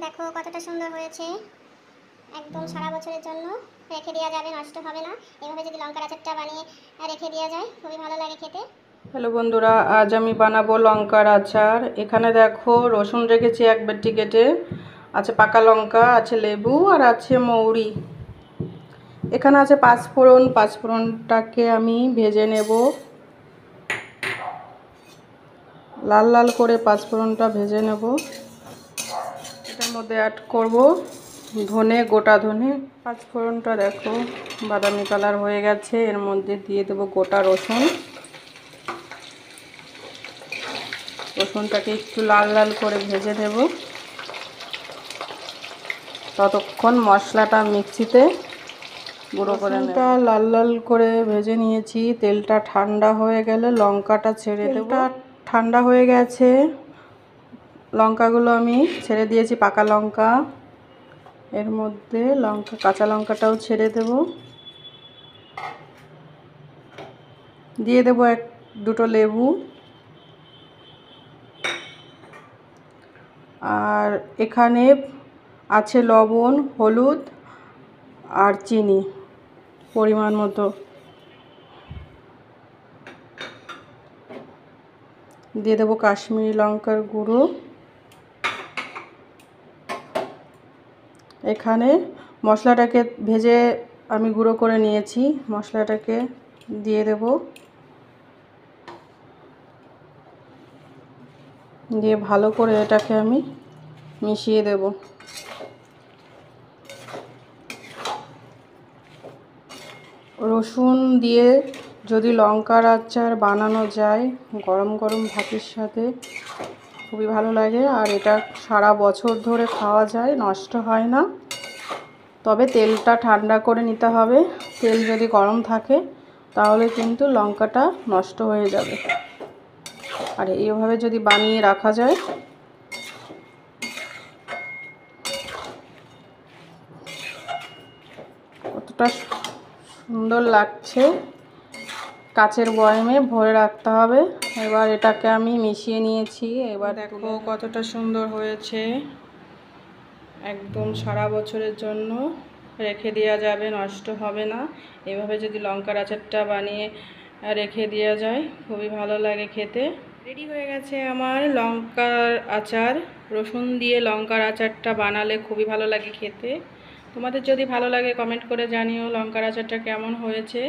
দেখো কতটা সুন্দর হয়েছে, একদম সারা বছরের জন্য রেখে দেওয়া যাবে, নষ্ট হবে না। এভাবে যদি লঙ্কার আচারটা বানিয়ে রেখে দেওয়া যায় খুবই ভালো লাগে খেতে। হ্যালো বন্ধুরা, আজ আমি বানাবো লঙ্কার আচার। এখানে দেখো রসুন রেখেছি এক বাটি কেটে, আছে পাকা লঙ্কা, আছে লেবু আর আছে মৌরি। এখানে আছে পাঁচফোড়ন। পাঁচফোড়নটাকে আমি ভেজে নেব, লাল লাল করে পাঁচফোড়নটা ভেজে নেব। এটার মধ্যে অ্যাড করব ধনে, গোটা ধনে। পাঁচফোড়নটা দেখো বাদামি কালার হয়ে গেছে। এর মধ্যে দিয়ে দেবো গোটা রসুন। রসুনটাকে একটু লাল লাল করে ভেজে দেব। ততক্ষণ মশলাটা মিক্সিতে গুঁড়ো করে নেব। লাল লাল করে ভেজে নিয়েছি। তেলটা ঠান্ডা হয়ে গেলে লঙ্কাটা ছেড়ে দেব। ঠান্ডা হয়ে গেছে, লঙ্কাগুলো আমি ছেড়ে দিয়েছি, পাকা লঙ্কা। এর মধ্যে কাঁচা লঙ্কাটাও ছেড়ে দেব। দিয়ে দেব দুটো লেবু। আর এখানে আছে লবণ, হলুদ আর চিনি পরিমাণ মতো। দিয়ে দেবো কাশ্মীরি লঙ্কার গুঁড়ো। এখানে মশলাটাকে ভেজে আমি গুঁড়ো করে নিয়েছি, মশলাটাকে দিয়ে দেব। দিয়ে ভালো করে এটাকে আমি মিশিয়ে দেব। রসুন দিয়ে যদি লঙ্কার আচার বানানো যায় গরম গরম ভাতের সাথে খুবই ভালো লাগে। আর এটা সারা বছর ধরে খাওয়া যায়, নষ্ট হয় না। তবে তেলটা ঠান্ডা করে নিতে হবে। তেল যদি গরম থাকে তাহলে কিন্তু লঙ্কাটা নষ্ট হয়ে যাবে। আর এইভাবে যদি বানিয়ে রাখা যায় কতটা সুন্দর লাগছে। কাচের বয়ামে ভরে রাখতে হবে। এবার এটাকে আমি মিশিয়ে নিয়েছি। এবার দেখো কতটা সুন্দর হয়েছে, একদম সারা বছরের জন্য রেখে দেওয়া যাবে, নষ্ট হবে না। এভাবে যদি লঙ্কার আচারটা বানিয়ে রেখে দেওয়া যায় খুবই ভালো লাগে খেতে। রেডি হয়ে গেছে আমার লঙ্কার আচার। রসুন দিয়ে লঙ্কার আচারটা বানালে খুবই ভালো লাগে খেতে। তোমাদের যদি ভালো লাগে কমেন্ট করে জানিও লঙ্কার আচারটা কেমন হয়েছে।